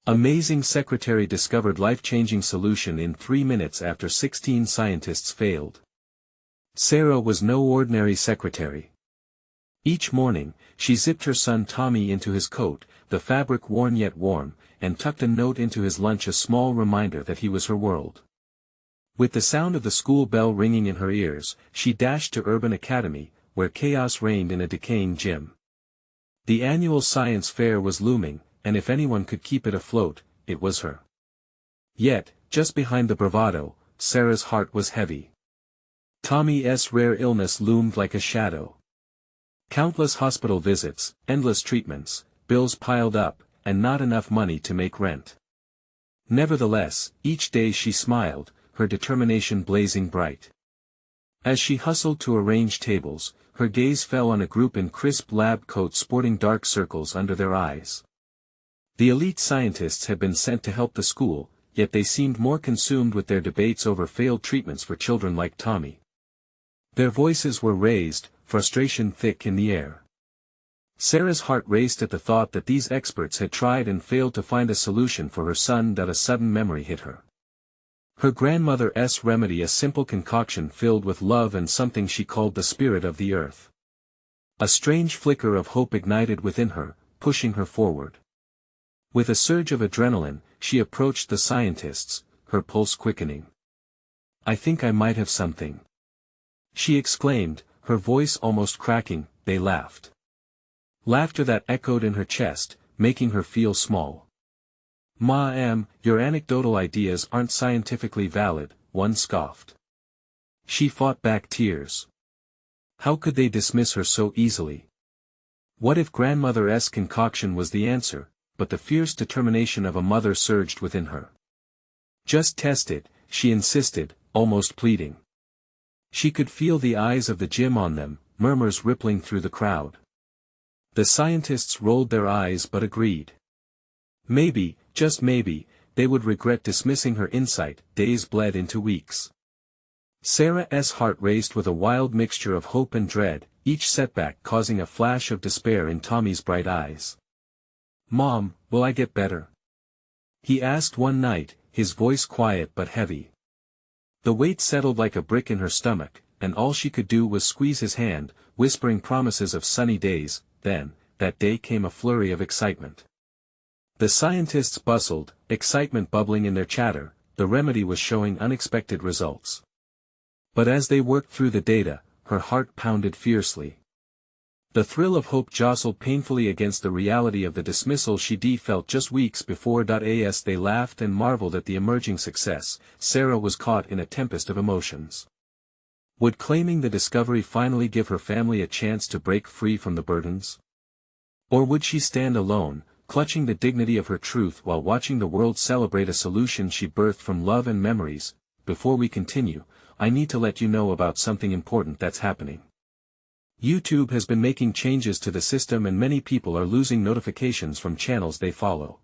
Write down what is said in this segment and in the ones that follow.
Amazing secretary discovered life-changing solution in 3 minutes after 16 scientists failed. Sarah was no ordinary secretary. Each morning, she zipped her son Tommy into his coat, the fabric worn yet warm, and tucked a note into his lunch, a small reminder that he was her world. With the sound of the school bell ringing in her ears, she dashed to Urban Academy, where chaos reigned in a decaying gym. The annual science fair was looming, and if anyone could keep it afloat, it was her. Yet, just behind the bravado, Sarah's heart was heavy. Tommy's rare illness loomed like a shadow. Countless hospital visits, endless treatments, bills piled up, and not enough money to make rent. Nevertheless, each day she smiled, her determination blazing bright. As she hustled to arrange tables, her gaze fell on a group in crisp lab coats sporting dark circles under their eyes. The elite scientists had been sent to help the school, yet they seemed more consumed with their debates over failed treatments for children like Tommy. Their voices were raised, frustration thick in the air. Sarah's heart raced at the thought that these experts had tried and failed to find a solution for her son. A sudden memory hit her. Her grandmother's remedy, a simple concoction filled with love and something she called the spirit of the earth. A strange flicker of hope ignited within her, pushing her forward. With a surge of adrenaline, she approached the scientists, her pulse quickening. "I think I might have something," she exclaimed, her voice almost cracking. They laughed. Laughter that echoed in her chest, making her feel small. "Ma'am, your anecdotal ideas aren't scientifically valid," one scoffed. She fought back tears. How could they dismiss her so easily? What if grandmother's concoction was the answer? But the fierce determination of a mother surged within her. "Just test it," she insisted, almost pleading. She could feel the eyes of the gym on them, murmurs rippling through the crowd. The scientists rolled their eyes but agreed. Maybe, just maybe, they would regret dismissing her insight. Days bled into weeks. Sarah's heart raced with a wild mixture of hope and dread, each setback causing a flash of despair in Tommy's bright eyes. "Mom, will I get better?" he asked one night, his voice quiet but heavy. The weight settled like a brick in her stomach, and all she could do was squeeze his hand, whispering promises of sunny days. Then, that day came a flurry of excitement. The scientists bustled, excitement bubbling in their chatter. The remedy was showing unexpected results. But as they worked through the data, her heart pounded fiercely. The thrill of hope jostled painfully against the reality of the dismissal she'd felt just weeks before. As they laughed and marveled at the emerging success, Sarah was caught in a tempest of emotions. Would claiming the discovery finally give her family a chance to break free from the burdens? Or would she stand alone, clutching the dignity of her truth while watching the world celebrate a solution she birthed from love and memories? Before we continue, I need to let you know about something important that's happening. YouTube has been making changes to the system and many people are losing notifications from channels they follow.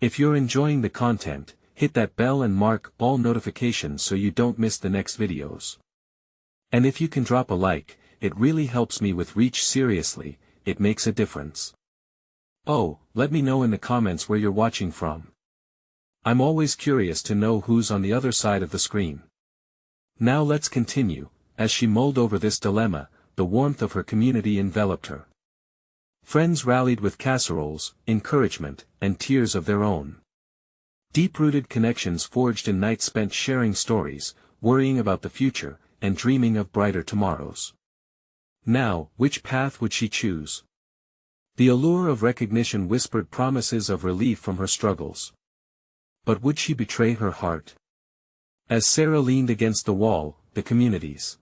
If you're enjoying the content, hit that bell and mark all notifications so you don't miss the next videos. And if you can drop a like, it really helps me with reach. Seriously, it makes a difference. Oh, let me know in the comments where you're watching from. I'm always curious to know who's on the other side of the screen. Now let's continue. As she mulled over this dilemma, the warmth of her community enveloped her. Friends rallied with casseroles, encouragement, and tears of their own. Deep-rooted connections forged in nights spent sharing stories, worrying about the future, and dreaming of brighter tomorrows. Now, which path would she choose? The allure of recognition whispered promises of relief from her struggles. But would she betray her heart? As Sarah leaned against the wall, the community's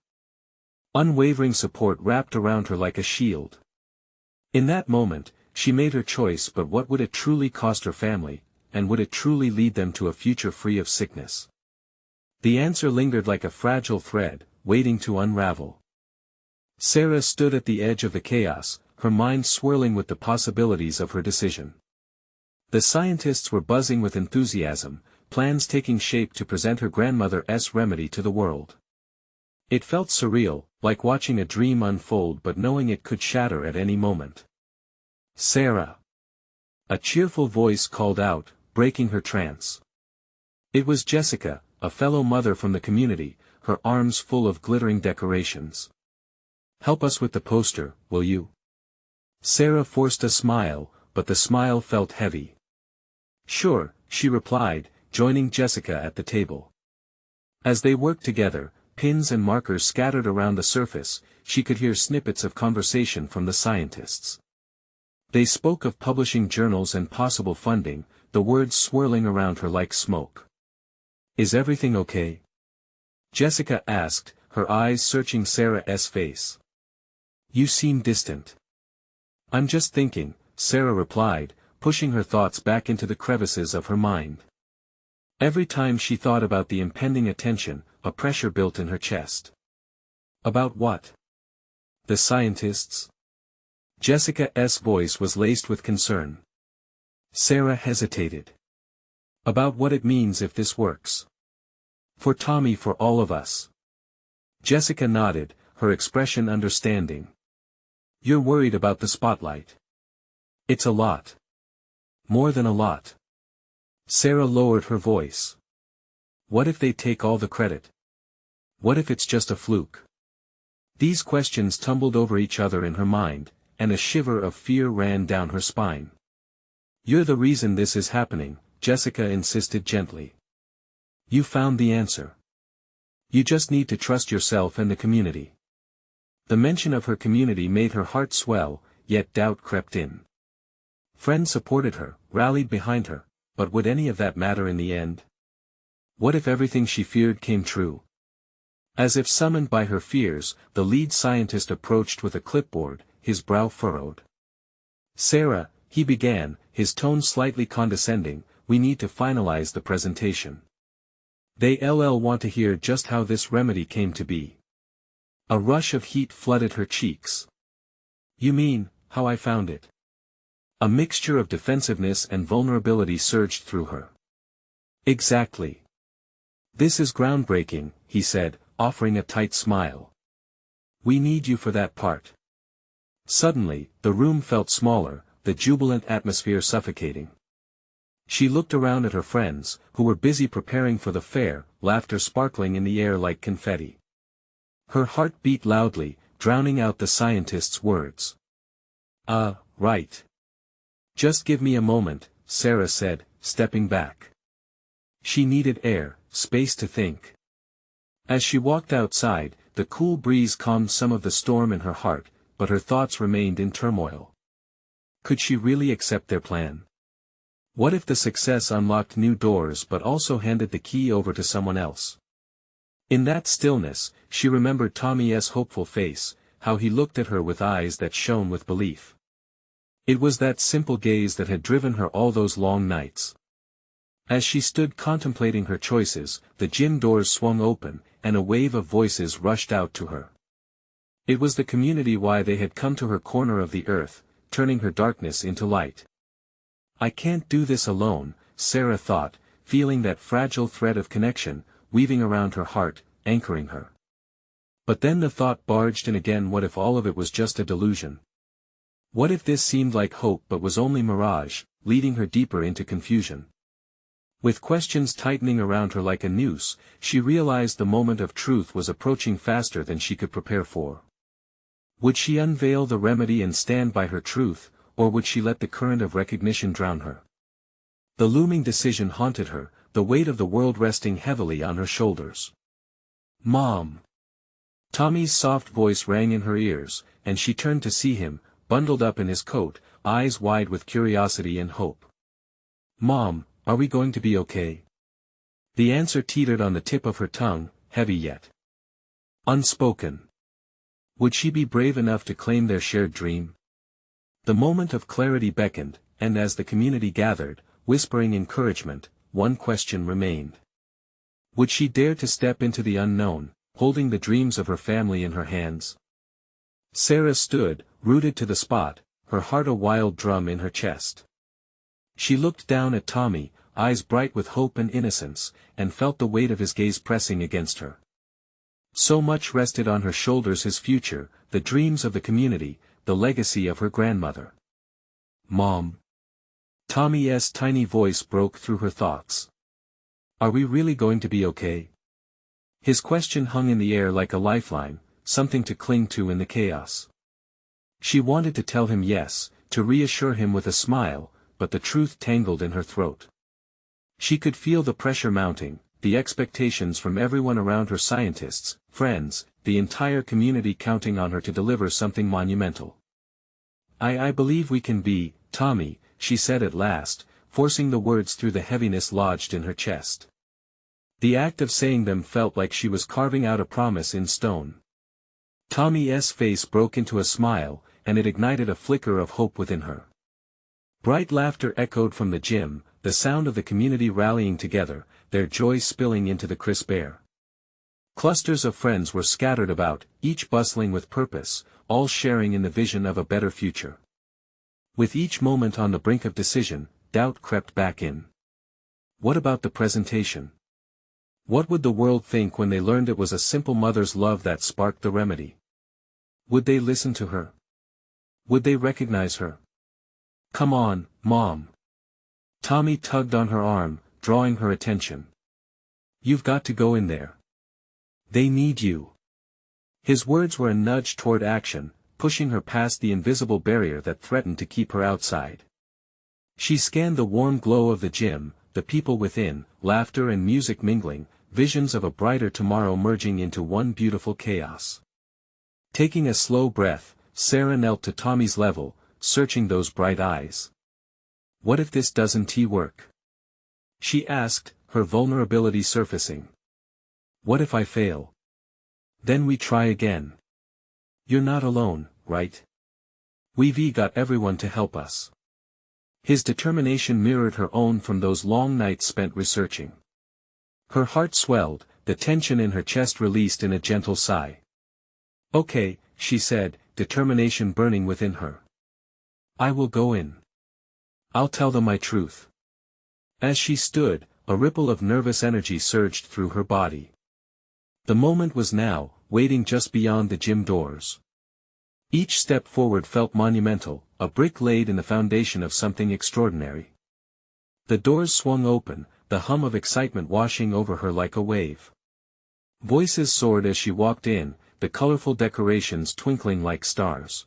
unwavering support wrapped around her like a shield. In that moment, she made her choice, but what would it truly cost her family, and would it truly lead them to a future free of sickness? The answer lingered like a fragile thread, waiting to unravel. Sarah stood at the edge of the chaos, her mind swirling with the possibilities of her decision. The scientists were buzzing with enthusiasm, plans taking shape to present her grandmother's remedy to the world. It felt surreal, like watching a dream unfold but knowing it could shatter at any moment. "Sarah!" A cheerful voice called out, breaking her trance. It was Jessica, a fellow mother from the community, her arms full of glittering decorations. "Help us with the poster, will you?" Sarah forced a smile, but the smile felt heavy. "Sure," she replied, joining Jessica at the table. As they worked together, pins and markers scattered around the surface, she could hear snippets of conversation from the scientists. They spoke of publishing journals and possible funding, the words swirling around her like smoke. "Is everything okay?" Jessica asked, her eyes searching Sarah's face. "You seem distant." "I'm just thinking," Sarah replied, pushing her thoughts back into the crevices of her mind. Every time she thought about the impending attention, a pressure built in her chest. About what? The scientists? Jessica's voice was laced with concern. Sarah hesitated. About what it means if this works. For Tommy, for all of us. Jessica nodded, her expression understanding. "You're worried about the spotlight." "It's a lot. More than a lot." Sarah lowered her voice. "What if they take all the credit? What if it's just a fluke?" These questions tumbled over each other in her mind, and a shiver of fear ran down her spine. "You're the reason this is happening," Jessica insisted gently. "You found the answer. You just need to trust yourself and the community." The mention of her community made her heart swell, yet doubt crept in. Friends supported her, rallied behind her, but would any of that matter in the end? What if everything she feared came true? As if summoned by her fears, the lead scientist approached with a clipboard, his brow furrowed. "Sarah," he began, his tone slightly condescending, "we need to finalize the presentation. They'll want to hear just how this remedy came to be." A rush of heat flooded her cheeks. "You mean, how I found it?" A mixture of defensiveness and vulnerability surged through her. "Exactly. This is groundbreaking," he said, offering a tight smile. "We need you for that part." Suddenly, the room felt smaller, the jubilant atmosphere suffocating. She looked around at her friends, who were busy preparing for the fair, laughter sparkling in the air like confetti. Her heart beat loudly, drowning out the scientist's words. Right. Just give me a moment," Sarah said, stepping back. She needed air, space to think. As she walked outside, the cool breeze calmed some of the storm in her heart, but her thoughts remained in turmoil. Could she really accept their plan? What if the success unlocked new doors but also handed the key over to someone else? In that stillness, she remembered Tommy's hopeful face, how he looked at her with eyes that shone with belief. It was that simple gaze that had driven her all those long nights. As she stood contemplating her choices, the gym doors swung open, and a wave of voices rushed out to her. It was the community. Why they had come to her corner of the earth, turning her darkness into light. "I can't do this alone," Sarah thought, feeling that fragile thread of connection, weaving around her heart, anchoring her. But then the thought barged in again: what if all of it was just a delusion? What if this seemed like hope but was only mirage, leading her deeper into confusion? With questions tightening around her like a noose, she realized the moment of truth was approaching faster than she could prepare for. Would she unveil the remedy and stand by her truth, or would she let the current of recognition drown her? The looming decision haunted her, the weight of the world resting heavily on her shoulders. "Mom!" Tommy's soft voice rang in her ears, and she turned to see him, bundled up in his coat, eyes wide with curiosity and hope. "Mom, are we going to be okay?" The answer teetered on the tip of her tongue, heavy yet unspoken. Would she be brave enough to claim their shared dream? The moment of clarity beckoned, and as the community gathered, whispering encouragement, one question remained. Would she dare to step into the unknown, holding the dreams of her family in her hands? Sarah stood, rooted to the spot, her heart a wild drum in her chest. She looked down at Tommy, eyes bright with hope and innocence, and felt the weight of his gaze pressing against her. So much rested on her shoulders: his future, the dreams of the community, the legacy of her grandmother. "Mom." Tommy's tiny voice broke through her thoughts. Are we really going to be okay? His question hung in the air like a lifeline, something to cling to in the chaos. She wanted to tell him yes, to reassure him with a smile, but the truth tangled in her throat. She could feel the pressure mounting, the expectations from everyone around her, scientists, friends, the entire community counting on her to deliver something monumental. I believe we can be, Tommy, she said at last, forcing the words through the heaviness lodged in her chest. The act of saying them felt like she was carving out a promise in stone. Tommy's face broke into a smile, and it ignited a flicker of hope within her. Bright laughter echoed from the gym, the sound of the community rallying together, their joy spilling into the crisp air. Clusters of friends were scattered about, each bustling with purpose, all sharing in the vision of a better future. With each moment on the brink of decision, doubt crept back in. What about the presentation? What would the world think when they learned it was a simple mother's love that sparked the remedy? Would they listen to her? Would they recognize her? Come on, Mom. Tommy tugged on her arm, drawing her attention. You've got to go in there. They need you. His words were a nudge toward action, pushing her past the invisible barrier that threatened to keep her outside. She scanned the warm glow of the gym, the people within, laughter and music mingling, visions of a brighter tomorrow merging into one beautiful chaos. Taking a slow breath, Sarah knelt to Tommy's level, searching those bright eyes. What if this doesn't work? She asked, her vulnerability surfacing. What if I fail? Then we try again. You're not alone, right? We've got everyone to help us. His determination mirrored her own from those long nights spent researching. Her heart swelled, the tension in her chest released in a gentle sigh. Okay, she said, determination burning within her. I will go in. I'll tell them my truth. As she stood, a ripple of nervous energy surged through her body. The moment was now, waiting just beyond the gym doors. Each step forward felt monumental, a brick laid in the foundation of something extraordinary. The doors swung open, the hum of excitement washing over her like a wave. Voices soared as she walked in, the colorful decorations twinkling like stars.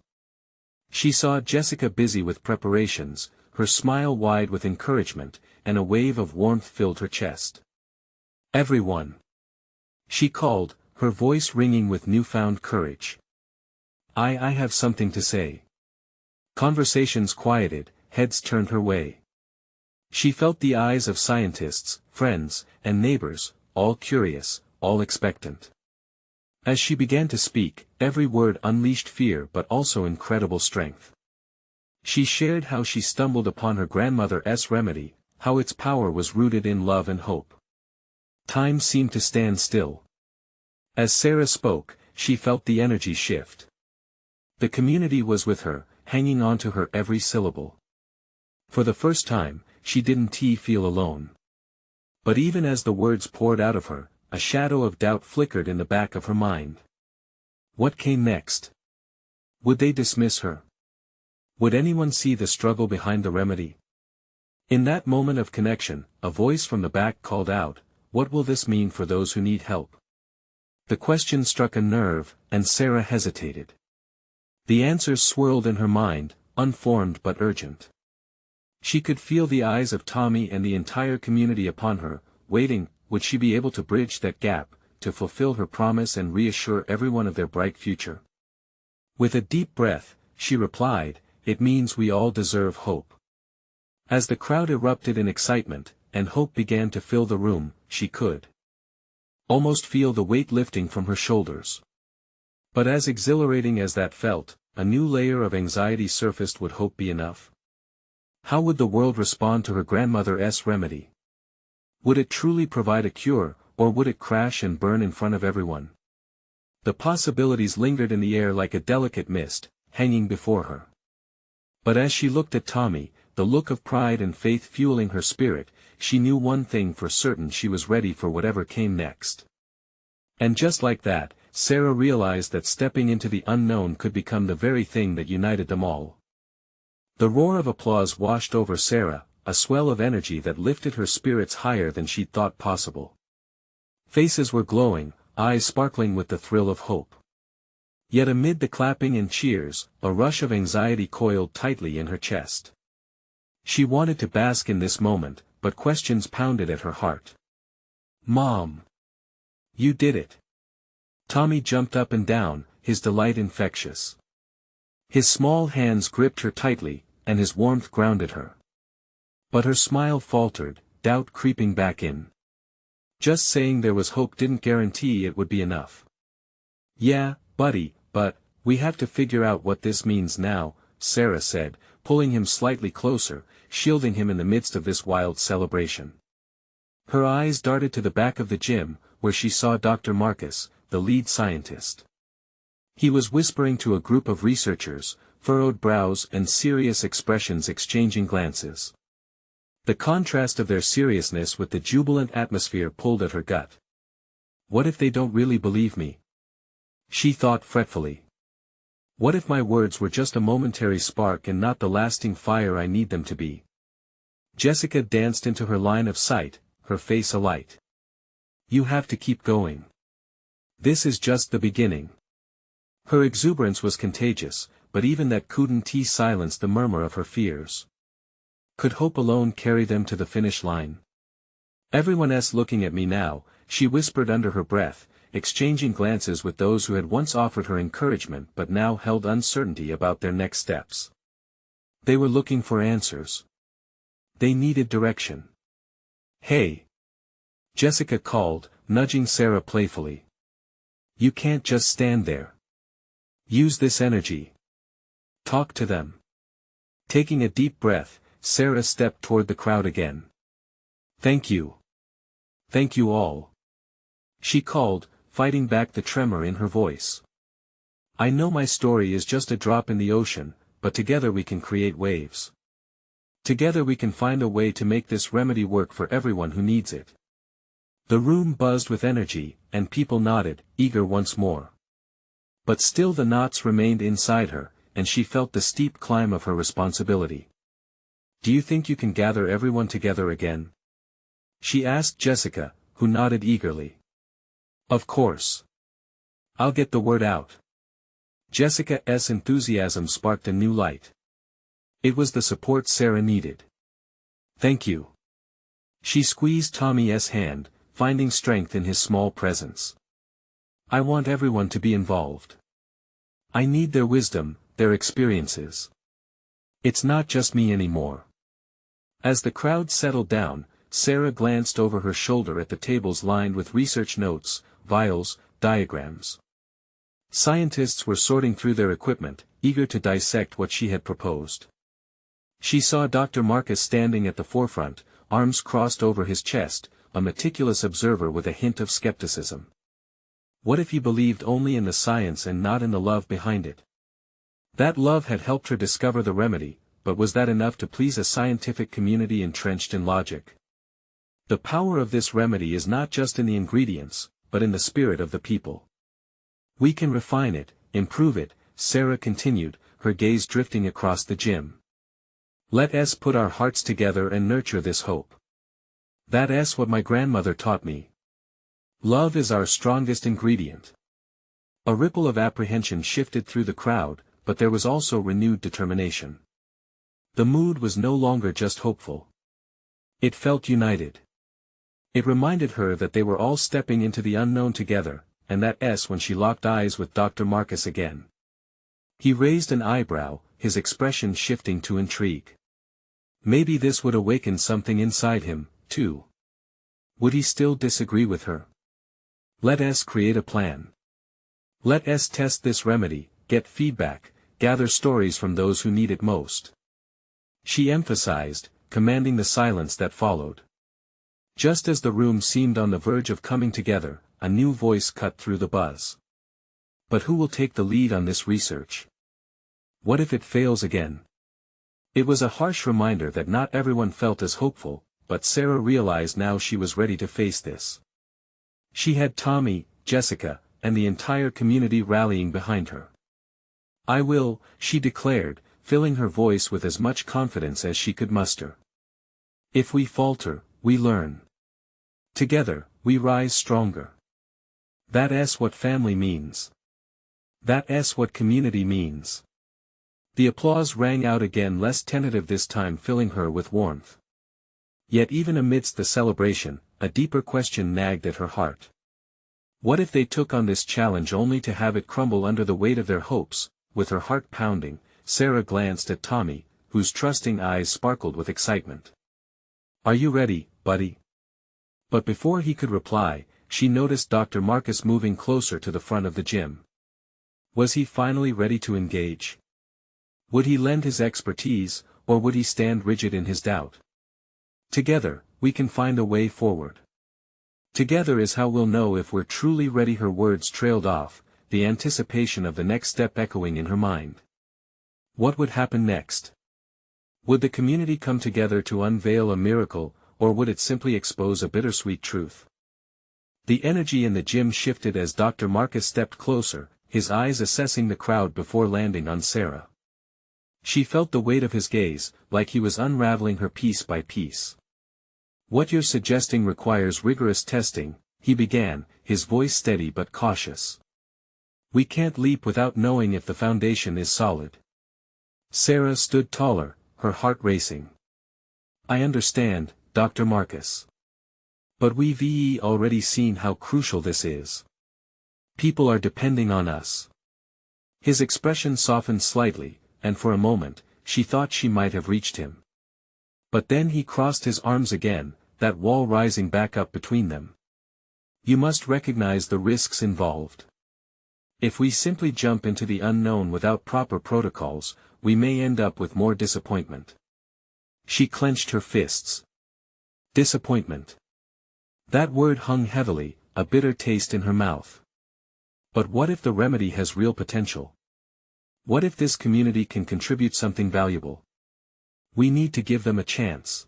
She saw Jessica busy with preparations, her smile wide with encouragement, and a wave of warmth filled her chest. Everyone! She called, her voice ringing with newfound courage. I have something to say. Conversations quieted, heads turned her way. She felt the eyes of scientists, friends, and neighbors, all curious, all expectant. As she began to speak, every word unleashed fear but also incredible strength. She shared how she stumbled upon her grandmother's remedy, how its power was rooted in love and hope. Time seemed to stand still. As Sarah spoke, she felt the energy shift. The community was with her, hanging on to her every syllable. For the first time, she didn't feel alone. But even as the words poured out of her, a shadow of doubt flickered in the back of her mind. What came next? Would they dismiss her? Would anyone see the struggle behind the remedy? In that moment of connection, a voice from the back called out, "What will this mean for those who need help?" The question struck a nerve, and Sarah hesitated. The answers swirled in her mind, unformed but urgent. She could feel the eyes of Tommy and the entire community upon her, waiting. Would she be able to bridge that gap, to fulfill her promise and reassure everyone of their bright future? With a deep breath, she replied, "It means we all deserve hope." As the crowd erupted in excitement, and hope began to fill the room, she could almost feel the weight lifting from her shoulders. But as exhilarating as that felt, a new layer of anxiety surfaced. Would hope be enough? How would the world respond to her grandmother's remedy? Would it truly provide a cure, or would it crash and burn in front of everyone? The possibilities lingered in the air like a delicate mist, hanging before her. But as she looked at Tommy, the look of pride and faith fueling her spirit, she knew one thing for certain: she was ready for whatever came next. And just like that, Sarah realized that stepping into the unknown could become the very thing that united them all. The roar of applause washed over Sarah, a swell of energy that lifted her spirits higher than she'd thought possible. Faces were glowing, eyes sparkling with the thrill of hope. Yet amid the clapping and cheers, a rush of anxiety coiled tightly in her chest. She wanted to bask in this moment, but questions pounded at her heart. "Mom! You did it!" Tommy jumped up and down, his delight infectious. His small hands gripped her tightly, and his warmth grounded her. But her smile faltered, doubt creeping back in. Just saying there was hope didn't guarantee it would be enough. "Yeah, buddy, but we have to figure out what this means now," Sarah said, pulling him slightly closer, shielding him in the midst of this wild celebration. Her eyes darted to the back of the gym, where she saw Dr. Marcus, the lead scientist. He was whispering to a group of researchers, furrowed brows and serious expressions exchanging glances. The contrast of their seriousness with the jubilant atmosphere pulled at her gut. "What if they don't really believe me?" she thought fretfully. "What if my words were just a momentary spark and not the lasting fire I need them to be?" Jessica danced into her line of sight, her face alight. "You have to keep going. This is just the beginning." Her exuberance was contagious, but even that couldn't silence the murmur of her fears. Could hope alone carry them to the finish line? "Everyone's looking at me now," she whispered under her breath, exchanging glances with those who had once offered her encouragement but now held uncertainty about their next steps. They were looking for answers. They needed direction. "Hey!" Jessica called, nudging Sarah playfully. "You can't just stand there. Use this energy. Talk to them." Taking a deep breath, Sarah stepped toward the crowd again. "Thank you. Thank you all," she called, fighting back the tremor in her voice. "I know my story is just a drop in the ocean, but together we can create waves. Together we can find a way to make this remedy work for everyone who needs it." The room buzzed with energy, and people nodded, eager once more. But still the knots remained inside her, and she felt the steep climb of her responsibility. "Do you think you can gather everyone together again?" she asked Jessica, who nodded eagerly. "Of course. I'll get the word out." Jessica's enthusiasm sparked a new light. It was the support Sarah needed. "Thank you." She squeezed Tommy's hand, finding strength in his small presence. "I want everyone to be involved. I need their wisdom, their experiences. It's not just me anymore." As the crowd settled down, Sarah glanced over her shoulder at the tables lined with research notes, vials, diagrams. Scientists were sorting through their equipment, eager to dissect what she had proposed. She saw Dr. Marcus standing at the forefront, arms crossed over his chest, a meticulous observer with a hint of skepticism. What if he believed only in the science and not in the love behind it? That love had helped her discover the remedy, but was that enough to please a scientific community entrenched in logic? The power of this remedy is not just in the ingredients, but in the spirit of the people. "We can refine it, improve it," Sarah continued, her gaze drifting across the gym. "Let us put our hearts together and nurture this hope. That's what my grandmother taught me. Love is our strongest ingredient." A ripple of apprehension shifted through the crowd, but there was also renewed determination. The mood was no longer just hopeful. It felt united. It reminded her that they were all stepping into the unknown together, and when she locked eyes with Dr. Marcus again. He raised an eyebrow, his expression shifting to intrigue. Maybe this would awaken something inside him, too. Would he still disagree with her? Let us create a plan. Let us test this remedy, get feedback, gather stories from those who need it most. She emphasized, commanding the silence that followed. Just as the room seemed on the verge of coming together, a new voice cut through the buzz. "But who will take the lead on this research? What if it fails again?" It was a harsh reminder that not everyone felt as hopeful, but Sarah realized now she was ready to face this. She had Tommy, Jessica, and the entire community rallying behind her. "I will," she declared, filling her voice with as much confidence as she could muster. If we falter, we learn. Together, we rise stronger. That's what family means. That's what community means. The applause rang out again, less tentative this time, filling her with warmth. Yet even amidst the celebration, a deeper question nagged at her heart. What if they took on this challenge only to have it crumble under the weight of their hopes? With her heart pounding, Sarah glanced at Tommy, whose trusting eyes sparkled with excitement. "Are you ready, buddy?" But before he could reply, she noticed Dr. Marcus moving closer to the front of the gym. Was he finally ready to engage? Would he lend his expertise, or would he stand rigid in his doubt? Together, we can find a way forward. Together is how we'll know if we're truly ready. Her words trailed off, the anticipation of the next step echoing in her mind. What would happen next? Would the community come together to unveil a miracle, or would it simply expose a bittersweet truth? The energy in the gym shifted as Dr. Marcus stepped closer, his eyes assessing the crowd before landing on Sarah. She felt the weight of his gaze, like he was unraveling her piece by piece. "What you're suggesting requires rigorous testing," he began, his voice steady but cautious. "We can't leap without knowing if the foundation is solid." Sarah stood taller, her heart racing. "I understand, Dr. Marcus. But we've already seen how crucial this is. People are depending on us." His expression softened slightly, and for a moment, she thought she might have reached him. But then he crossed his arms again, that wall rising back up between them. "You must recognize the risks involved. If we simply jump into the unknown without proper protocols, we may end up with more disappointment." She clenched her fists. Disappointment. That word hung heavily, a bitter taste in her mouth. But what if the remedy has real potential? What if this community can contribute something valuable? We need to give them a chance.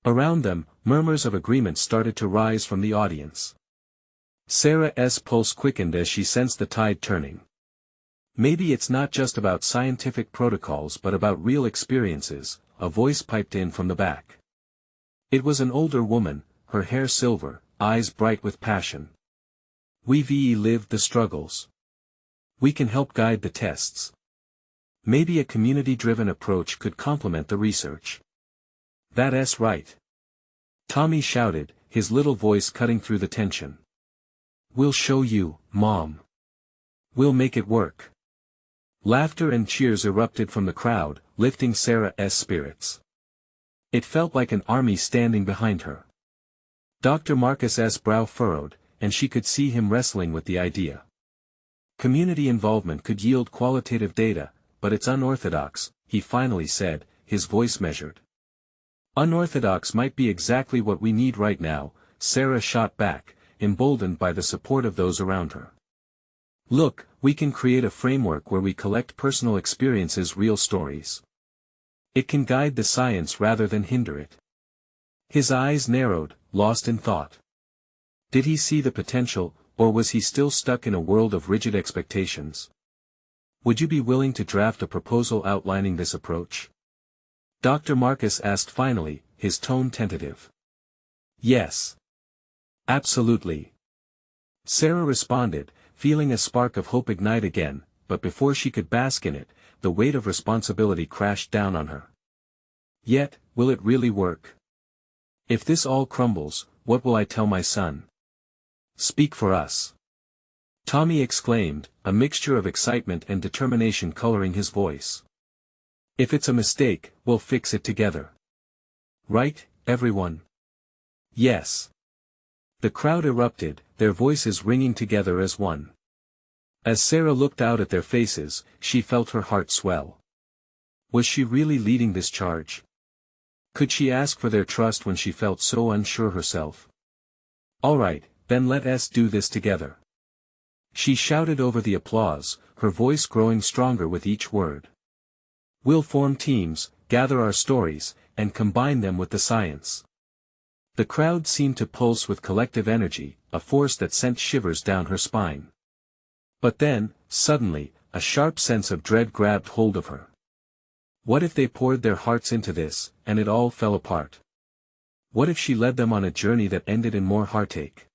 Around them, murmurs of agreement started to rise from the audience. Sarah's pulse quickened as she sensed the tide turning. "Maybe it's not just about scientific protocols but about real experiences," a voice piped in from the back. It was an older woman, her hair silver, eyes bright with passion. "We've lived the struggles. We can help guide the tests. Maybe a community-driven approach could complement the research." "That's right," Tommy shouted, his little voice cutting through the tension. "We'll show you, Mom. We'll make it work." Laughter and cheers erupted from the crowd, lifting Sarah's spirits. It felt like an army standing behind her. Dr. Marcus's brow furrowed, and she could see him wrestling with the idea. Community involvement could yield qualitative data, but it's unorthodox, he finally said, his voice measured. "Unorthodox might be exactly what we need right now," Sarah shot back, emboldened by the support of those around her. "Look, we can create a framework where we collect personal experiences, real stories. It can guide the science rather than hinder it." His eyes narrowed, lost in thought. Did he see the potential, or was he still stuck in a world of rigid expectations? "Would you be willing to draft a proposal outlining this approach?" Dr. Marcus asked finally, his tone tentative. "Yes. Absolutely." Sarah responded, feeling a spark of hope ignite again, but before she could bask in it, the weight of responsibility crashed down on her. "Yet, will it really work? If this all crumbles, what will I tell my son?" "Speak for us," Tommy exclaimed, a mixture of excitement and determination coloring his voice. "If it's a mistake, we'll fix it together. Right, everyone?" "Yes." The crowd erupted, their voices ringing together as one. As Sarah looked out at their faces, she felt her heart swell. Was she really leading this charge? Could she ask for their trust when she felt so unsure herself? "All right, then let us do this together." She shouted over the applause, her voice growing stronger with each word. "We'll form teams, gather our stories, and combine them with the science." The crowd seemed to pulse with collective energy, a force that sent shivers down her spine. But then, suddenly, a sharp sense of dread grabbed hold of her. What if they poured their hearts into this, and it all fell apart? What if she led them on a journey that ended in more heartache?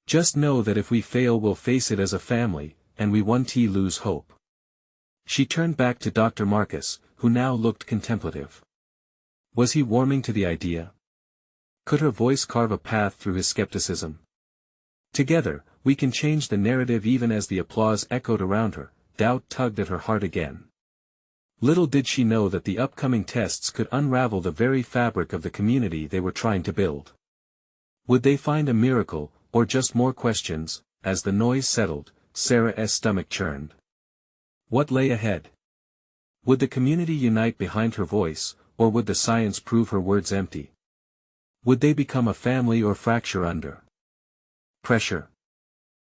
Just know that if we fail we'll face it as a family, and we won't lose hope. She turned back to Dr. Marcus, who now looked contemplative. Was he warming to the idea? Could her voice carve a path through his skepticism? Together, we can change the narrative. Even as the applause echoed around her, doubt tugged at her heart again. Little did she know that the upcoming tests could unravel the very fabric of the community they were trying to build. Would they find a miracle, or just more questions? As the noise settled, Sarah's stomach churned. What lay ahead? Would the community unite behind her voice, or would the science prove her words empty? Would they become a family or fracture under pressure?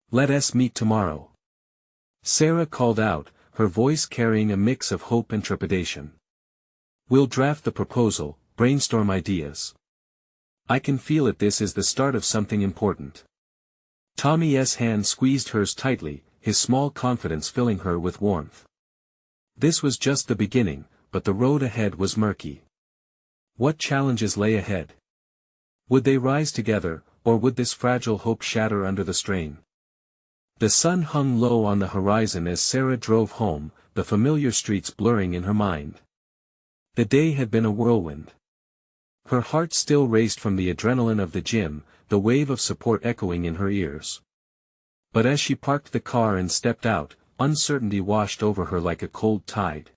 Let us meet tomorrow. Sarah called out, her voice carrying a mix of hope and trepidation. We'll draft the proposal, brainstorm ideas. I can feel it. This is the start of something important. Tommy's hand squeezed hers tightly, his small confidence filling her with warmth. This was just the beginning, but the road ahead was murky. What challenges lay ahead? Would they rise together, or would this fragile hope shatter under the strain? The sun hung low on the horizon as Sarah drove home, the familiar streets blurring in her mind. The day had been a whirlwind. Her heart still raced from the adrenaline of the gym, the wave of support echoing in her ears. But as she parked the car and stepped out, uncertainty washed over her like a cold tide.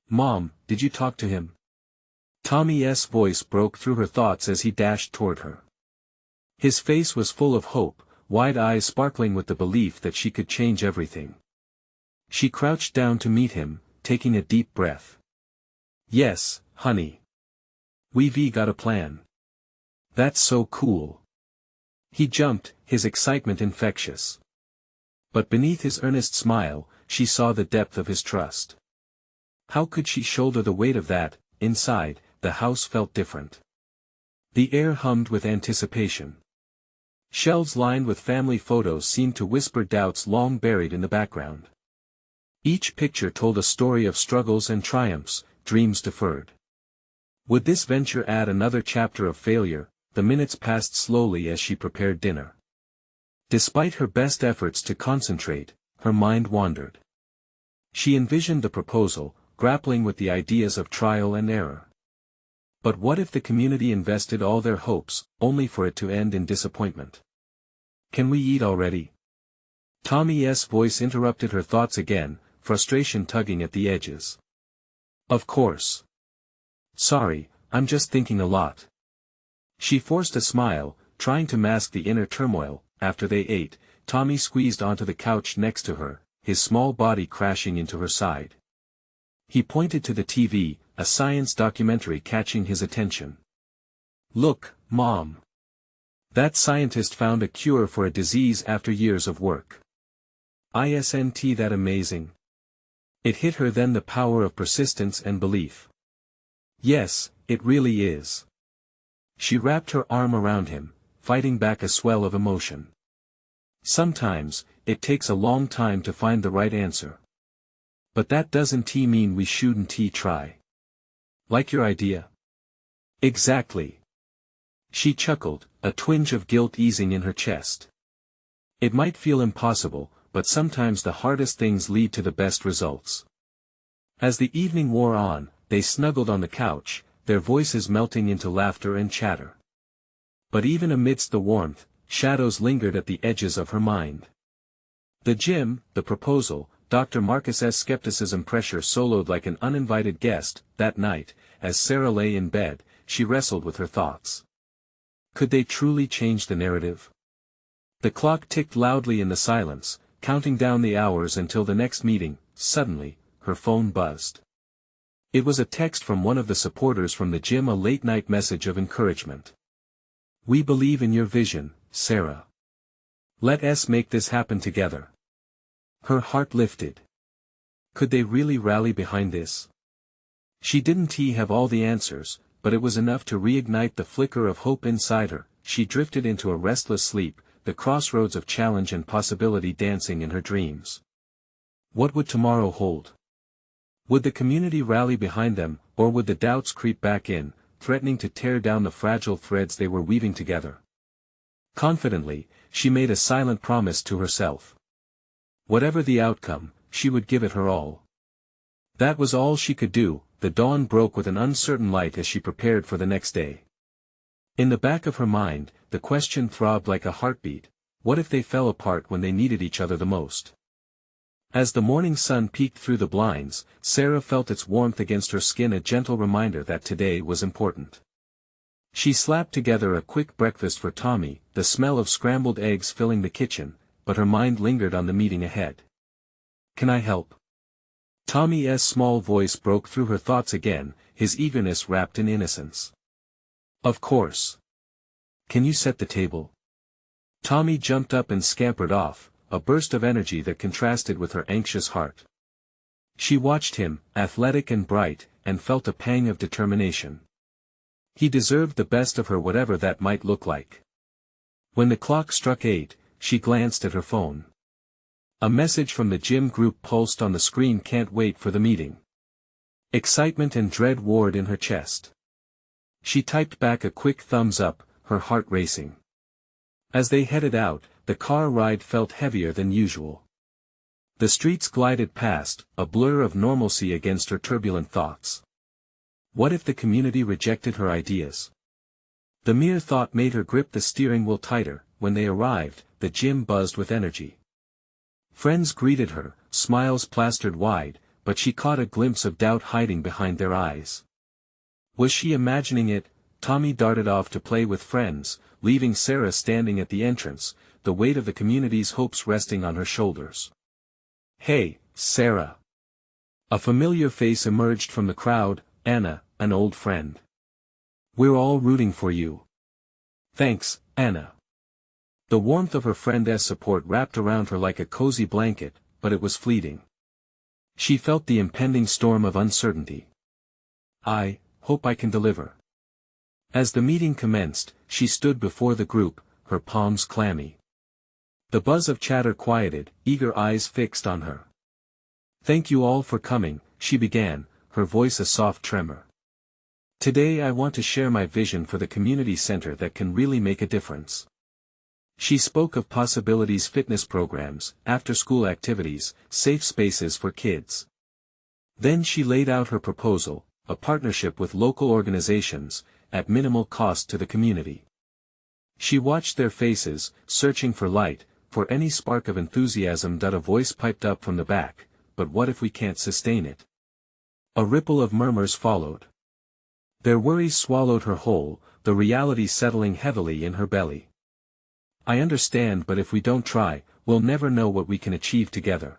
Mom, did you talk to him? Tommy's voice broke through her thoughts as he dashed toward her. His face was full of hope, wide eyes sparkling with the belief that she could change everything. She crouched down to meet him, taking a deep breath. Yes, honey. We've got a plan. That's so cool. He jumped, his excitement infectious. But beneath his earnest smile, she saw the depth of his trust. How could she shoulder the weight of that? Inside, the house felt different. The air hummed with anticipation. Shelves lined with family photos seemed to whisper doubts long buried in the background. Each picture told a story of struggles and triumphs, dreams deferred. Would this venture add another chapter of failure? The minutes passed slowly as she prepared dinner. Despite her best efforts to concentrate, her mind wandered. She envisioned the proposal, grappling with the ideas of trial and error. But what if the community invested all their hopes, only for it to end in disappointment? Can we eat already? Tommy's voice interrupted her thoughts again, frustration tugging at the edges. Of course. Sorry, I'm just thinking a lot. She forced a smile, trying to mask the inner turmoil. After they ate, Tommy squeezed onto the couch next to her, his small body crashing into her side. He pointed to the TV, a science documentary catching his attention. Look, Mom. That scientist found a cure for a disease after years of work. Isn't that amazing? It hit her then, the power of persistence and belief. Yes, it really is. She wrapped her arm around him, fighting back a swell of emotion. Sometimes, it takes a long time to find the right answer. But that doesn't mean we shouldn't try. Like your idea? Exactly. She chuckled, a twinge of guilt easing in her chest. It might feel impossible, but sometimes the hardest things lead to the best results. As the evening wore on, they snuggled on the couch, their voices melting into laughter and chatter. But even amidst the warmth, shadows lingered at the edges of her mind. The gym, the proposal, Dr. Marcus's skepticism. Pressure soloed like an uninvited guest. That night, as Sarah lay in bed, she wrestled with her thoughts. Could they truly change the narrative? The clock ticked loudly in the silence, counting down the hours until the next meeting. Suddenly, her phone buzzed. It was a text from one of the supporters from the gym, a late-night message of encouragement. We believe in your vision, Sarah. Let us make this happen together. Her heart lifted. Could they really rally behind this? She didn't have all the answers, but it was enough to reignite the flicker of hope inside her. She drifted into a restless sleep, the crossroads of challenge and possibility dancing in her dreams. What would tomorrow hold? Would the community rally behind them, or would the doubts creep back in, threatening to tear down the fragile threads they were weaving together. Confidently, she made a silent promise to herself. Whatever the outcome, she would give it her all. That was all she could do. The dawn broke with an uncertain light as she prepared for the next day. In the back of her mind, the question throbbed like a heartbeat: what if they fell apart when they needed each other the most? As the morning sun peeked through the blinds, Sarah felt its warmth against her skin, a gentle reminder that today was important. She slapped together a quick breakfast for Tommy, the smell of scrambled eggs filling the kitchen, but her mind lingered on the meeting ahead. "Can I help?" Tommy's small voice broke through her thoughts again, his eagerness wrapped in innocence. "Of course. Can you set the table?" Tommy jumped up and scampered off, a burst of energy that contrasted with her anxious heart. She watched him, athletic and bright, and felt a pang of determination. He deserved the best of her, whatever that might look like. When the clock struck 8, she glanced at her phone. A message from the gym group pulsed on the screen. "Can't wait for the meeting." Excitement and dread warred in her chest. She typed back a quick thumbs up, her heart racing. As they headed out, the car ride felt heavier than usual. The streets glided past, a blur of normalcy against her turbulent thoughts. What if the community rejected her ideas? The mere thought made her grip the steering wheel tighter. When they arrived, the gym buzzed with energy. Friends greeted her, smiles plastered wide, but she caught a glimpse of doubt hiding behind their eyes. Was she imagining it? Tommy darted off to play with friends, leaving Sarah standing at the entrance, the weight of the community's hopes resting on her shoulders. "Hey, Sarah." A familiar face emerged from the crowd: Anna, an old friend. "We're all rooting for you." "Thanks, Anna." The warmth of her friend's support wrapped around her like a cozy blanket, but it was fleeting. She felt the impending storm of uncertainty. "I hope I can deliver." As the meeting commenced, she stood before the group, her palms clammy. The buzz of chatter quieted, eager eyes fixed on her. "Thank you all for coming," she began, her voice a soft tremor. "Today I want to share my vision for the community center that can really make a difference." She spoke of possibilities: fitness programs, after-school activities, safe spaces for kids. Then she laid out her proposal: a partnership with local organizations, at minimal cost to the community. She watched their faces, searching for light, for any spark of enthusiasm. A voice piped up from the back: "But what if we can't sustain it?" A ripple of murmurs followed. Their worries swallowed her whole, the reality settling heavily in her belly. "I understand, but if we don't try, we'll never know what we can achieve together."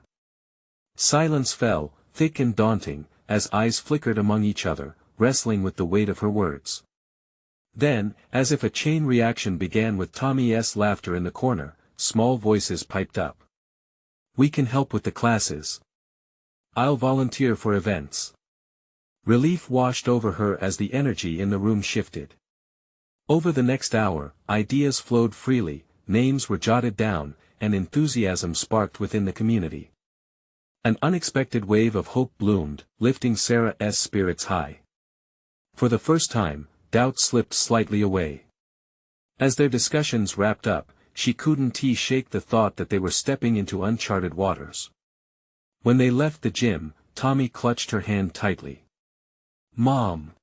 Silence fell, thick and daunting, as eyes flickered among each other, wrestling with the weight of her words. Then, as if a chain reaction began with Tommy's laughter in the corner, small voices piped up. "We can help with the classes. I'll volunteer for events." Relief washed over her as the energy in the room shifted. Over the next hour, ideas flowed freely, names were jotted down, and enthusiasm sparked within the community. An unexpected wave of hope bloomed, lifting Sarah's spirits high. For the first time, doubt slipped slightly away. As their discussions wrapped up, she couldn't shake the thought that they were stepping into uncharted waters. When they left the gym, Tommy clutched her hand tightly. "Mom!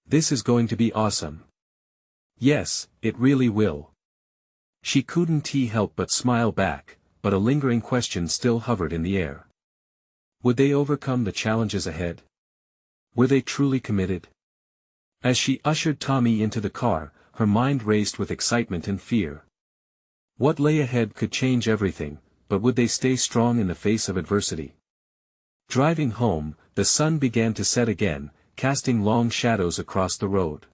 This is going to be awesome." "Yes, it really will." She couldn't help but smile back, but a lingering question still hovered in the air. Would they overcome the challenges ahead? Were they truly committed? As she ushered Tommy into the car, her mind raced with excitement and fear. What lay ahead could change everything, but would they stay strong in the face of adversity? Driving home, the sun began to set again, casting long shadows across the road.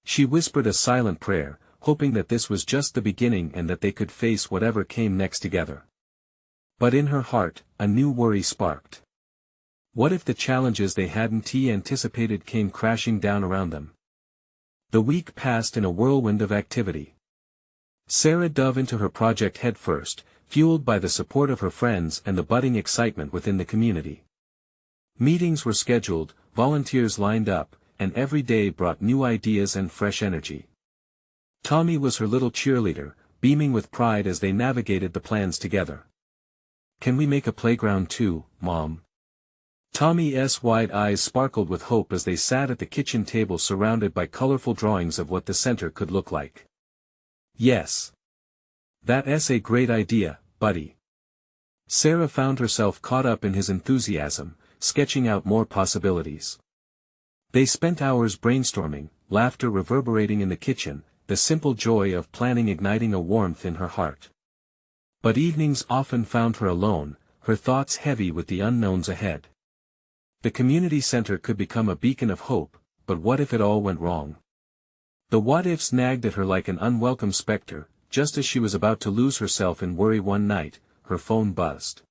She whispered a silent prayer, hoping that this was just the beginning and that they could face whatever came next together. But in her heart, a new worry sparked. What if the challenges they hadn't anticipated came crashing down around them? The week passed in a whirlwind of activity. Sarah dove into her project headfirst, fueled by the support of her friends and the budding excitement within the community. Meetings were scheduled, volunteers lined up, and every day brought new ideas and fresh energy. Tommy was her little cheerleader, beaming with pride as they navigated the plans together. "Can we make a playground too, Mom?" Tommy's wide eyes sparkled with hope as they sat at the kitchen table surrounded by colorful drawings of what the center could look like. "Yes. That's a great idea, buddy." Sarah found herself caught up in his enthusiasm, sketching out more possibilities. They spent hours brainstorming, laughter reverberating in the kitchen, the simple joy of planning igniting a warmth in her heart. But evenings often found her alone, her thoughts heavy with the unknowns ahead. The community center could become a beacon of hope, but what if it all went wrong? The what-ifs nagged at her like an unwelcome specter. Just as she was about to lose herself in worry one night, her phone buzzed.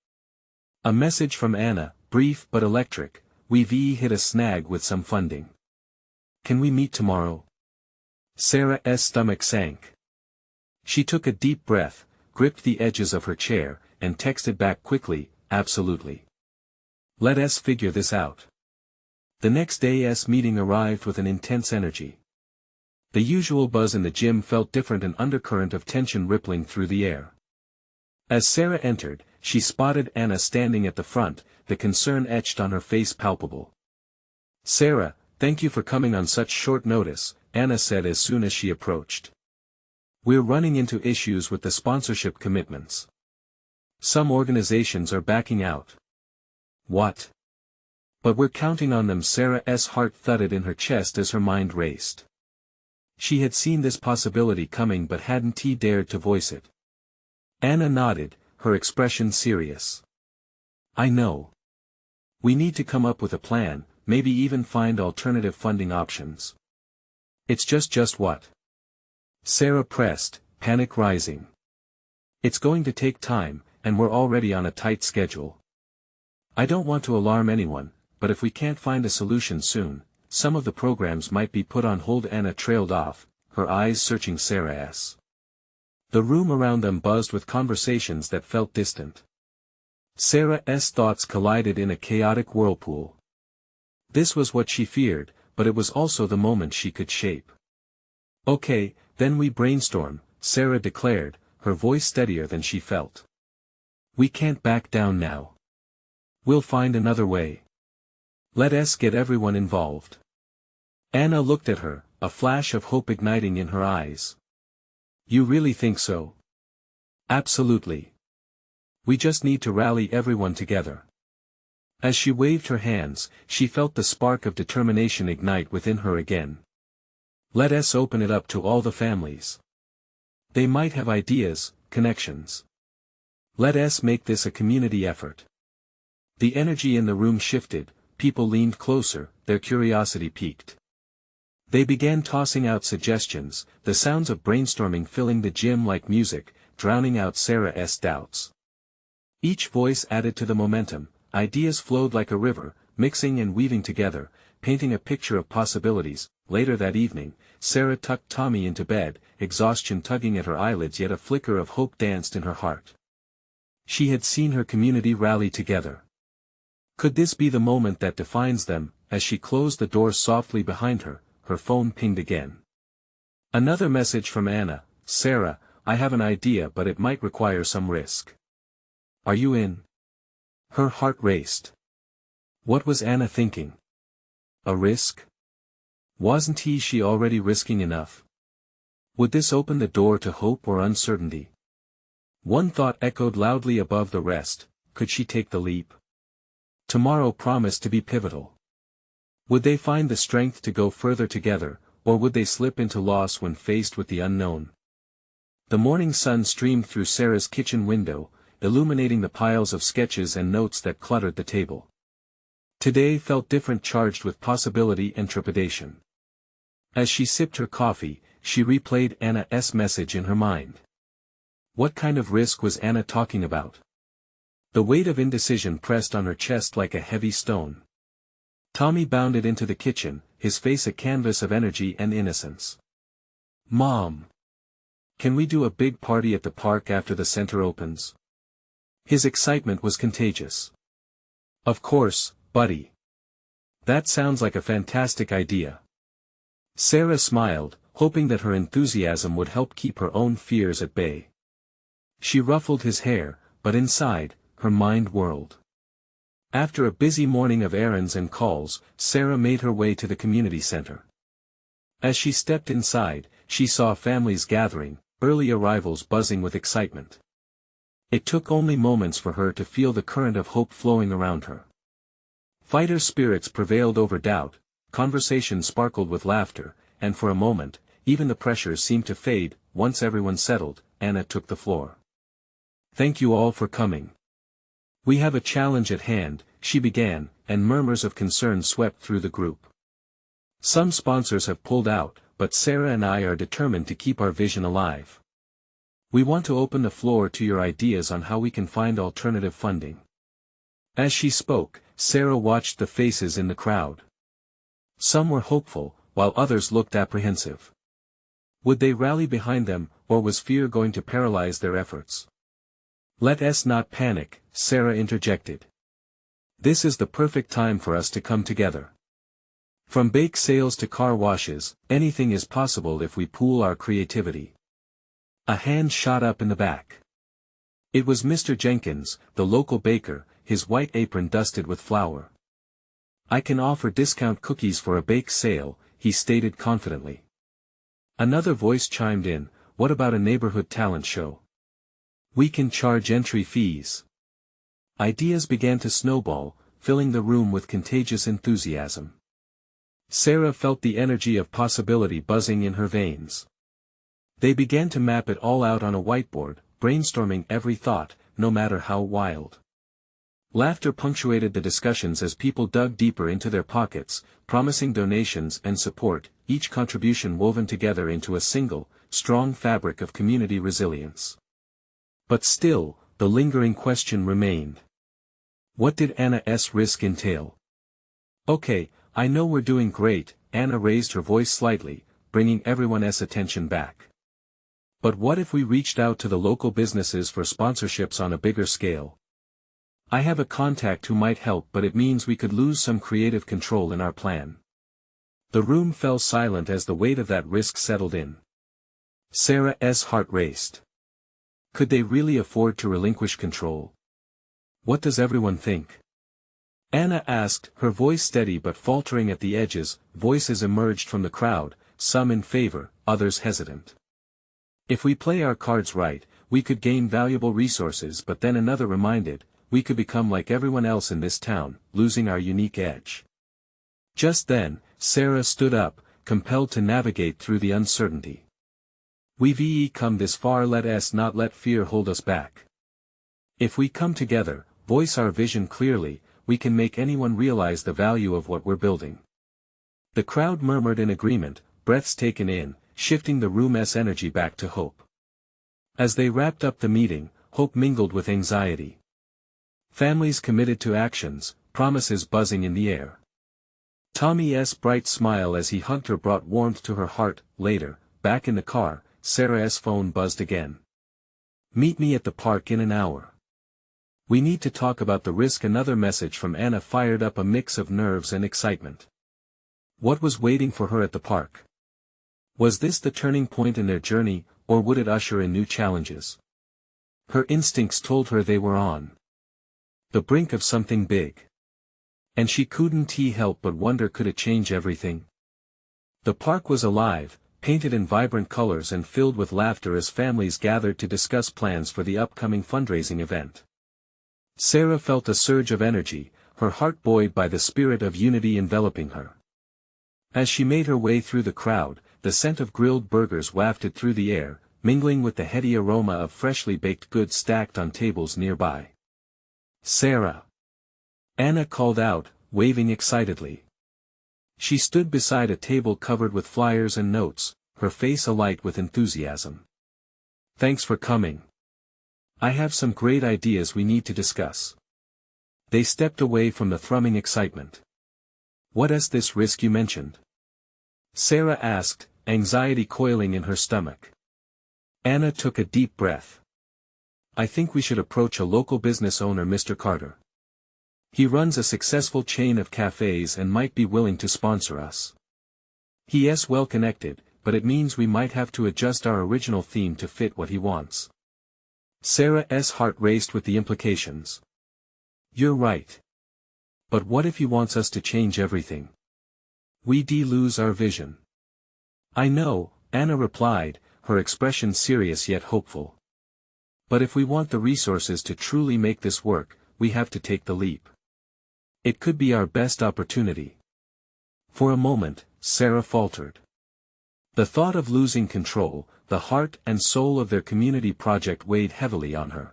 A message from Anna, brief but electric. "We've hit a snag with some funding. Can we meet tomorrow?" Sarah's stomach sank. She took a deep breath, gripped the edges of her chair, and texted back quickly, "Absolutely. Let's figure this out." The next day's meeting arrived with an intense energy. The usual buzz in the gym felt different, an undercurrent of tension rippling through the air. As Sarah entered, she spotted Anna standing at the front, the concern etched on her face palpable. "Sarah, thank you for coming on such short notice," Anna said as soon as she approached. "We're running into issues with the sponsorship commitments. Some organizations are backing out." "What?" "But we're counting on them." Sarah's heart thudded in her chest as her mind raced. She had seen this possibility coming but hadn't dared to voice it. Anna nodded, her expression serious. "I know. We need to come up with a plan, maybe even find alternative funding options." "It's just what?" Sarah pressed, panic rising. "It's going to take time, and we're already on a tight schedule. I don't want to alarm anyone, but if we can't find a solution soon, some of the programs might be put on hold." Anna trailed off, her eyes searching Sarah's. The room around them buzzed with conversations that felt distant. Sarah's thoughts collided in a chaotic whirlpool. This was what she feared, but it was also the moment she could shape. "Okay, then we brainstorm," Sarah declared, her voice steadier than she felt. "We can't back down now. We'll find another way. Let's get everyone involved." Anna looked at her, a flash of hope igniting in her eyes. "You really think so?" "Absolutely. We just need to rally everyone together." As she waved her hands, she felt the spark of determination ignite within her again. "Let's open it up to all the families. They might have ideas, connections. Let's make this a community effort." The energy in the room shifted, people leaned closer, their curiosity piqued. They began tossing out suggestions, the sounds of brainstorming filling the gym like music, drowning out Sarah's doubts. Each voice added to the momentum, ideas flowed like a river, mixing and weaving together, painting a picture of possibilities. Later that evening, Sarah tucked Tommy into bed, exhaustion tugging at her eyelids, yet a flicker of hope danced in her heart. She had seen her community rally together. Could this be the moment that defines them? As she closed the door softly behind her, her phone pinged again. Another message from Anna. "Sarah, I have an idea, but it might require some risk. Are you in?" Her heart raced. What was Anna thinking? A risk? Wasn't she already risking enough? Would this open the door to hope or uncertainty? One thought echoed loudly above the rest: could she take the leap? Tomorrow promised to be pivotal. Would they find the strength to go further together, or would they slip into loss when faced with the unknown? The morning sun streamed through Sarah's kitchen window, illuminating the piles of sketches and notes that cluttered the table. Today felt different, charged with possibility and trepidation. As she sipped her coffee, she replayed Anna's message in her mind. What kind of risk was Anna talking about? The weight of indecision pressed on her chest like a heavy stone. Tommy bounded into the kitchen, his face a canvas of energy and innocence. "Mom! Can we do a big party at the park after the center opens?" His excitement was contagious. "Of course, buddy. That sounds like a fantastic idea." Sarah smiled, hoping that her enthusiasm would help keep her own fears at bay. She ruffled his hair, but inside, her mind whirled. After a busy morning of errands and calls, Sarah made her way to the community center. As she stepped inside, she saw families gathering, early arrivals buzzing with excitement. It took only moments for her to feel the current of hope flowing around her. Fighter spirits prevailed over doubt, conversation sparkled with laughter, and for a moment, even the pressure seemed to fade. Once everyone settled, Anna took the floor. "Thank you all for coming. We have a challenge at hand," she began, and murmurs of concern swept through the group. "Some sponsors have pulled out, but Sarah and I are determined to keep our vision alive. We want to open the floor to your ideas on how we can find alternative funding." As she spoke, Sarah watched the faces in the crowd. Some were hopeful, while others looked apprehensive. Would they rally behind them, or was fear going to paralyze their efforts? "Let us not panic," Sarah interjected. "This is the perfect time for us to come together. From bake sales to car washes, anything is possible if we pool our creativity." A hand shot up in the back. It was Mr. Jenkins, the local baker, his white apron dusted with flour. "I can offer discount cookies for a bake sale," he stated confidently. Another voice chimed in, "What about a neighborhood talent show? We can charge entry fees." Ideas began to snowball, filling the room with contagious enthusiasm. Sarah felt the energy of possibility buzzing in her veins. They began to map it all out on a whiteboard, brainstorming every thought, no matter how wild. Laughter punctuated the discussions as people dug deeper into their pockets, promising donations and support, each contribution woven together into a single, strong fabric of community resilience. But still, the lingering question remained. What did Anna's risk entail? "Okay, I know we're doing great," Anna raised her voice slightly, bringing everyone's attention back. "But what if we reached out to the local businesses for sponsorships on a bigger scale? I have a contact who might help, but it means we could lose some creative control in our plan." The room fell silent as the weight of that risk settled in. Sarah's heart raced. Could they really afford to relinquish control? "What does everyone think?" Anna asked, her voice steady but faltering at the edges. Voices emerged from the crowd, some in favor, others hesitant. "If we play our cards right, we could gain valuable resources," but then another reminded, "We could become like everyone else in this town, losing our unique edge." Just then, Sarah stood up, compelled to navigate through the uncertainty. "We've come this far, let us not let fear hold us back. If we come together, voice our vision clearly, we can make anyone realize the value of what we're building." The crowd murmured in agreement, breaths taken in, shifting the room's energy back to hope. As they wrapped up the meeting, hope mingled with anxiety. Families committed to actions, promises buzzing in the air. Tommy's bright smile as he hugged her brought warmth to her heart. Later, back in the car, Sarah's phone buzzed again. "Meet me at the park in an hour. We need to talk about the risk." Another message from Anna fired up a mix of nerves and excitement. What was waiting for her at the park? Was this the turning point in their journey, or would it usher in new challenges? Her instincts told her they were on the brink of something big. And she couldn't help but wonder, could it change everything? The park was alive, painted in vibrant colors and filled with laughter as families gathered to discuss plans for the upcoming fundraising event. Sarah felt a surge of energy, her heart buoyed by the spirit of unity enveloping her. As she made her way through the crowd, the scent of grilled burgers wafted through the air, mingling with the heady aroma of freshly baked goods stacked on tables nearby. "Sarah!" Anna called out, waving excitedly. She stood beside a table covered with flyers and notes, her face alight with enthusiasm. "Thanks for coming. I have some great ideas we need to discuss." They stepped away from the thrumming excitement. "What is this risk you mentioned?" Sarah asked, anxiety coiling in her stomach. Anna took a deep breath. "I think we should approach a local business owner, Mr. Carter. He runs a successful chain of cafes and might be willing to sponsor us." He's well connected, but it means we might have to adjust our original theme to fit what he wants. Sarah's heart raced with the implications. You're right. But what if he wants us to change everything? We'd lose our vision. I know, Anna replied, her expression serious yet hopeful. But if we want the resources to truly make this work, we have to take the leap. It could be our best opportunity. For a moment, Sarah faltered. The thought of losing control, the heart and soul of their community project weighed heavily on her.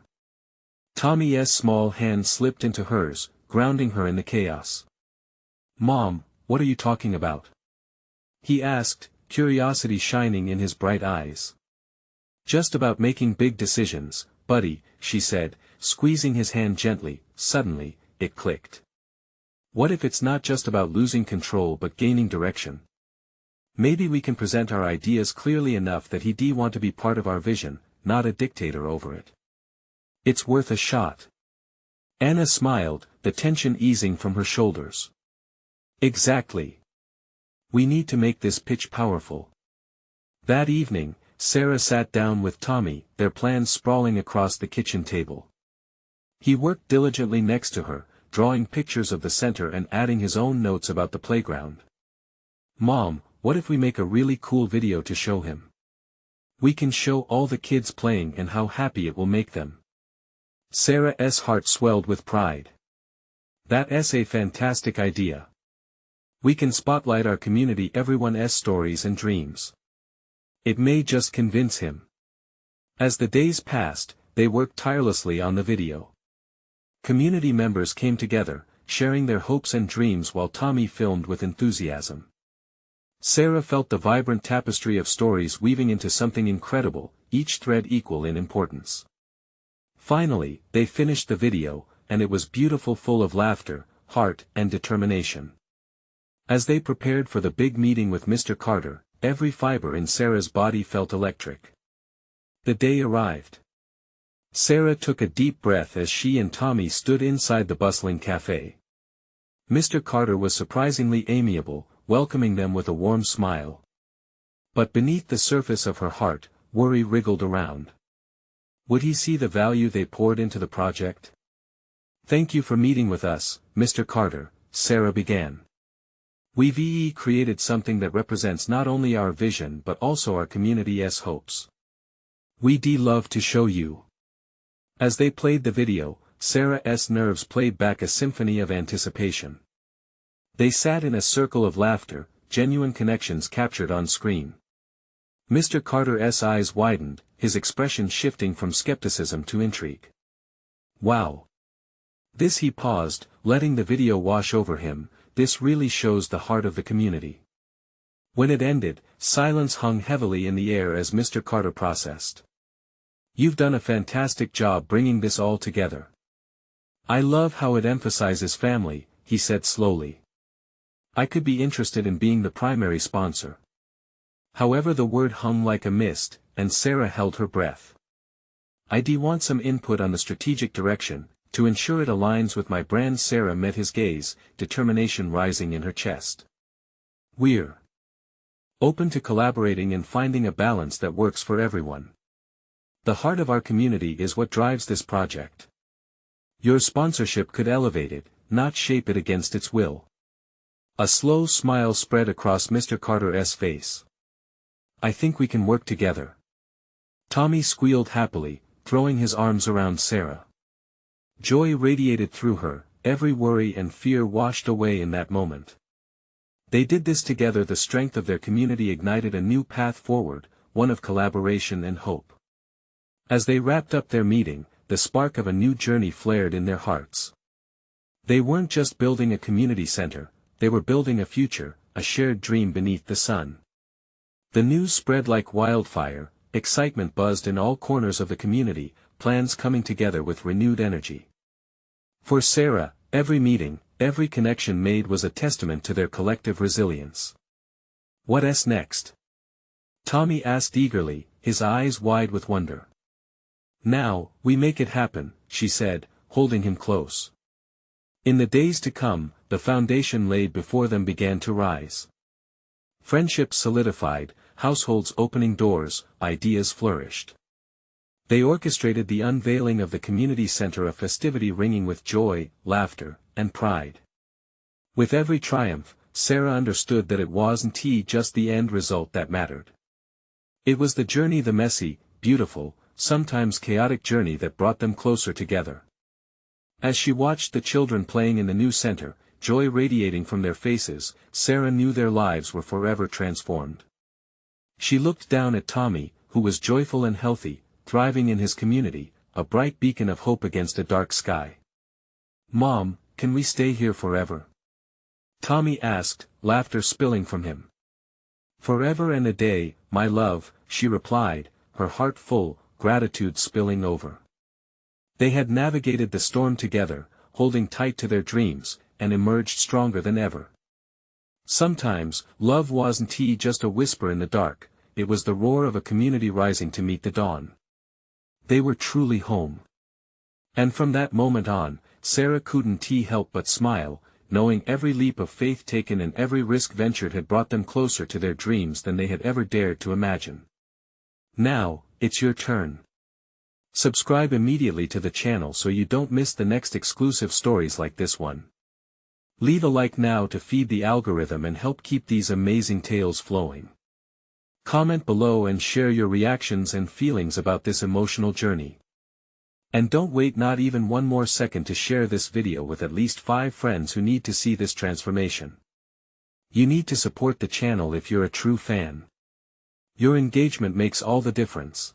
Tommy's small hand slipped into hers, grounding her in the chaos. Mom, what are you talking about? He asked, curiosity shining in his bright eyes. Just about making big decisions, buddy, she said, squeezing his hand gently. Suddenly, it clicked. What if it's not just about losing control but gaining direction? Maybe we can present our ideas clearly enough that he'd want to be part of our vision, not a dictator over it. It's worth a shot. Anna smiled, the tension easing from her shoulders. Exactly. We need to make this pitch powerful. That evening, Sarah sat down with Tommy, their plans sprawling across the kitchen table. He worked diligently next to her, drawing pictures of the center and adding his own notes about the playground. Mom, what if we make a really cool video to show him? We can show all the kids playing and how happy it will make them. Sarah's heart swelled with pride. That's a fantastic idea. We can spotlight our community, everyone's stories and dreams. It may just convince him. As the days passed, they worked tirelessly on the video. Community members came together, sharing their hopes and dreams while Tommy filmed with enthusiasm. Sarah felt the vibrant tapestry of stories weaving into something incredible, each thread equal in importance. Finally, they finished the video, and it was beautiful, full of laughter, heart, and determination. As they prepared for the big meeting with Mr. Carter, every fiber in Sarah's body felt electric. The day arrived. Sarah took a deep breath as she and Tommy stood inside the bustling cafe. Mr. Carter was surprisingly amiable, welcoming them with a warm smile. But beneath the surface of her heart, worry wriggled around. Would he see the value they poured into the project? Thank you for meeting with us, Mr. Carter, Sarah began. We've created something that represents not only our vision but also our community's hopes. We'd love to show you. As they played the video, Sarah's nerves played back a symphony of anticipation. They sat in a circle of laughter, genuine connections captured on screen. Mr. Carter's eyes widened, his expression shifting from skepticism to intrigue. Wow! This, he paused, letting the video wash over him. This really shows the heart of the community. When it ended, silence hung heavily in the air as Mr. Carter processed. You've done a fantastic job bringing this all together. I love how it emphasizes family, he said slowly. I could be interested in being the primary sponsor. However, the word hung like a mist, and Sarah held her breath. I want some input on the strategic direction, to ensure it aligns with my brand. Sarah met his gaze, determination rising in her chest. We're open to collaborating and finding a balance that works for everyone. The heart of our community is what drives this project. Your sponsorship could elevate it, not shape it against its will. A slow smile spread across Mr. Carter's face. I think we can work together. Tommy squealed happily, throwing his arms around Sarah. Joy radiated through her, every worry and fear washed away in that moment. They did this together. The strength of their community ignited a new path forward, one of collaboration and hope. As they wrapped up their meeting, the spark of a new journey flared in their hearts. They weren't just building a community center, they were building a future, a shared dream beneath the sun. The news spread like wildfire, excitement buzzed in all corners of the community, plans coming together with renewed energy. For Sarah, every meeting, every connection made was a testament to their collective resilience. What's next? Tommy asked eagerly, his eyes wide with wonder. Now, we make it happen, she said, holding him close. In the days to come, the foundation laid before them began to rise. Friendships solidified, households opening doors, ideas flourished. They orchestrated the unveiling of the community center, a festivity ringing with joy, laughter, and pride. With every triumph, Sarah understood that it wasn't just the end result that mattered. It was the journey, the messy, beautiful, sometimes chaotic journey that brought them closer together. As she watched the children playing in the new center, joy radiating from their faces, Sarah knew their lives were forever transformed. She looked down at Tommy, who was joyful and healthy, thriving in his community, a bright beacon of hope against a dark sky. "Mom, can we stay here forever?" Tommy asked, laughter spilling from him. "Forever and a day, my love," she replied, her heart full, gratitude spilling over. They had navigated the storm together, holding tight to their dreams, and emerged stronger than ever. Sometimes, love wasn't just a whisper in the dark, it was the roar of a community rising to meet the dawn. They were truly home. And from that moment on, Sarah couldn't help but smile, knowing every leap of faith taken and every risk ventured had brought them closer to their dreams than they had ever dared to imagine. Now, it's your turn. Subscribe immediately to the channel so you don't miss the next exclusive stories like this one. Leave a like now to feed the algorithm and help keep these amazing tales flowing. Comment below and share your reactions and feelings about this emotional journey. And don't wait not even one more second to share this video with at least 5 friends who need to see this transformation. You need to support the channel if you're a true fan. Your engagement makes all the difference.